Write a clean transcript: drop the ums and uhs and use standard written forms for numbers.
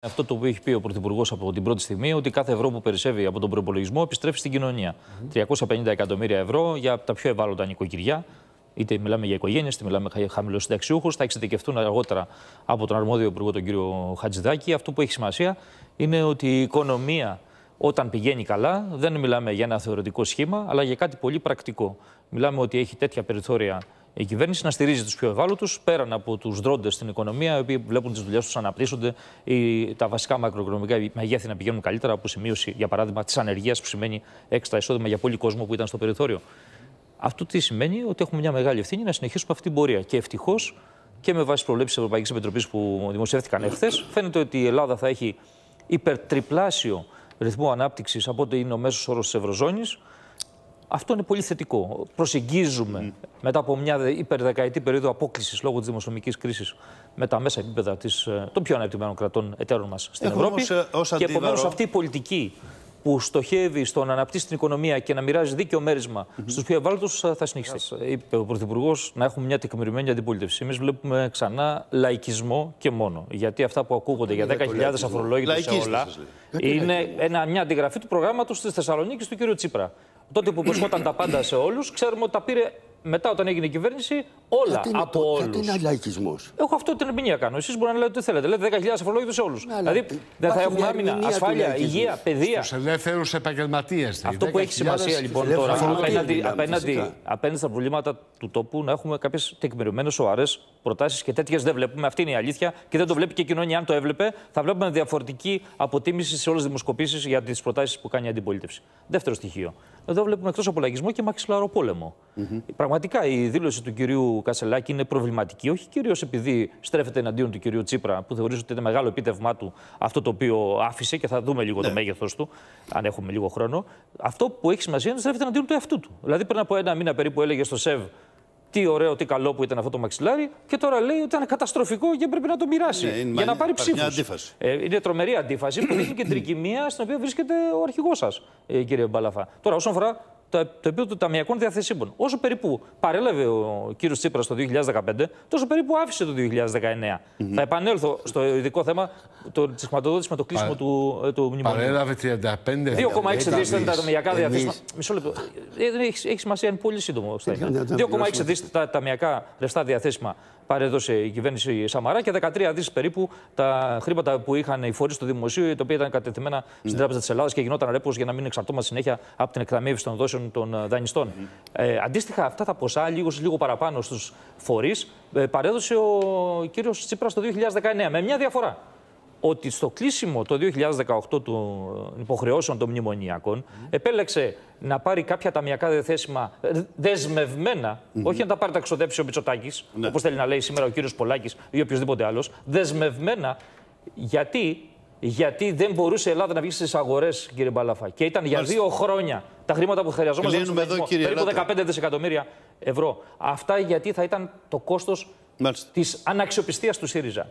Αυτό το οποίο έχει πει ο Πρωθυπουργός από την πρώτη στιγμή, ότι κάθε ευρώ που περισσεύει από τον προϋπολογισμό επιστρέφει στην κοινωνία. 350 εκατομμύρια ευρώ για τα πιο ευάλωτα νοικοκυριά. Είτε μιλάμε για οικογένειες, είτε μιλάμε για χαμηλοσυνταξιούχους. Θα εξειδικευτούν αργότερα από τον αρμόδιο υπουργό, τον κύριο Χατζηδάκη. Αυτό που έχει σημασία είναι ότι η οικονομία, όταν πηγαίνει καλά, δεν μιλάμε για ένα θεωρητικό σχήμα, αλλά για κάτι πολύ πρακτικό. Μιλάμε ότι έχει τέτοια περιθώρια η κυβέρνηση να στηρίζει τους πιο ευάλωτους, πέραν από τους δρόντες στην οικονομία, οι οποίοι βλέπουν τις δουλειές τους να αναπτύσσονται, τα βασικά μακροοικονομικά μεγέθη να πηγαίνουν καλύτερα, από σημείωση, για παράδειγμα, της ανεργίας, που σημαίνει έξτρα εισόδημα για πολύ κόσμο που ήταν στο περιθώριο. Αυτό τι σημαίνει? Ότι έχουμε μια μεγάλη ευθύνη να συνεχίσουμε αυτή την πορεία. Και ευτυχώς και με βάση προβλέψεις της Ευρωπαϊκής Επιτροπής που δημοσιεύτηκαν εχθές, φαίνεται ότι η Ελλάδα θα έχει υπερτριπλάσιο ρυθμό ανάπτυξης από ό,τι είναι ο μέσος όρος της Ευρωζώνης. Αυτό είναι πολύ θετικό. Προσεγγίζουμε μετά από μια υπερδεκαετή περίοδο απόκλησης λόγω της δημοσιονομικής κρίσης με τα μέσα επίπεδα των πιο αναπτυγμένων κρατών εταίρων μας στην Ευρώπη. Και επομένως αυτή η πολιτική που στοχεύει στο να αναπτύσσει την οικονομία και να μοιράζει δίκαιο μέρισμα στους πιο ευάλωτους θα συνεχιστεί. Είπε ο Πρωθυπουργός να έχουμε μια τεκμηριωμένη αντιπολίτευση. Εμείς βλέπουμε ξανά λαϊκισμό και μόνο. Γιατί αυτά που ακούγονται για 10.000 αφορολόγητους σε όλα είναι μια αντιγραφή του προγράμματος της Θεσσαλονίκης του κ. Τσίπρα. Τότε που υποσχόταν τα πάντα σε όλους, ξέρουμε ότι τα πήρε μετά, όταν έγινε η κυβέρνηση, όλα από όλους. Γιατί είναι λαϊκισμός? Εγώ αυτό την ερμηνεία κάνω. Εσείς μπορείτε να λέτε ό,τι θέλετε. Λέτε 10.000 αφορολόγητους σε όλους. Δηλαδή δεν θα έχουμε άμυνα, ασφάλεια, υγεία, παιδεία. Στους ελεύθερους επαγγελματίες. Αυτό που έχει σημασία λοιπόν τώρα, απέναντι στα προβλήματα του τόπου, να έχουμε κάποιες τεκμηριωμένες, σοβαρές προτάσεις, και τέτοιες δεν βλέπουμε. Αυτή είναι η αλήθεια και δεν το βλέπει και η κοινωνία. Αν το έβλεπε, θα βλέπουμε διαφορετική αποτίμηση σε όλες τις δημοσκοπήσεις για τις προτάσεις που κάνει η αντιπολίτευση. Δεύτερο στοιχείο. Εδώ βλέπουμε εκτός από λαϊκισμό και μαξιλαροπόλεμο. Πραγματικά η δήλωση του κυρίου Κασελάκη είναι προβληματική, όχι κυρίως επειδή στρέφεται εναντίον του κυρίου Τσίπρα, που θεωρεί ότι είναι μεγάλο επίτευγμά του αυτό το οποίο άφησε, και θα δούμε λίγο το μέγεθος του, αν έχουμε λίγο χρόνο. Αυτό που έχει σημασία είναι ότι στρέφεται εναντίον του εαυτού του. Δηλαδή, πριν από ένα μήνα περίπου έλεγε στο ΣΕΒ τι ωραίο, τι καλό που ήταν αυτό το μαξιλάρι, και τώρα λέει ότι ήταν καταστροφικό και πρέπει να το μοιράσει για να πάρει ψήφους. Είναι τρομερή αντίφαση που δείχνει κεντρική μία στην οποία βρίσκεται ο αρχηγός σας, κύριε Μπαλαφά. Τώρα, όσον αφορά το επίπεδο των ταμειακών διαθεσίμων, όσο περίπου παρέλαβε ο κύριος Τσίπρας το 2015, τόσο περίπου άφησε το 2019. Θα επανέλθω στο ειδικό θέμα της χρηματοδότησης με το κλείσιμο του μνημονίου. Παρέλαβε 35. 2,6 δις ήταν τα ταμειακά διαθέσιμα. Μισό λεπτό. Έχει σημασία, είναι πολύ σύντομο. 2,6 δις τα ταμειακά ρευστά διαθέσιμα παρέδωσε η κυβέρνηση Σαμαρά, και 13 δις περίπου τα χρήματα που είχαν οι φορείς του δημοσίου, τα οποία ήταν κατευθυμένα στην Τράπεζα της Ελλάδας και γινόταν ρέπος για να μην εξαρτώμαστε συνέχεια από την εκταμείευση των δόσεων των δανειστών. Αντίστοιχα, αυτά τα ποσά, λίγο παραπάνω στους φορείς, παρέδωσε ο κύριος Τσίπρας το 2019, με μια διαφορά. Ότι στο κλείσιμο το 2018 των υποχρεώσεων των μνημονιακών επέλεξε να πάρει κάποια ταμειακά διαθέσιμα δεσμευμένα, όχι να τα πάρει τα ξοδέψει ο Μητσοτάκης, όπως θέλει να λέει σήμερα ο κύριος Πολάκης ή οποιοδήποτε άλλος, δεσμευμένα, γιατί δεν μπορούσε η Ελλάδα να βγει στις αγορές, κύριε Μπαλαφά. Και ήταν για 2 χρόνια τα χρήματα που χρειαζόμασταν, περίπου 15 δισεκατομμύρια ευρώ. Αυτά γιατί θα ήταν το κόστος της αναξιοπιστίας του ΣΥΡΙΖΑ.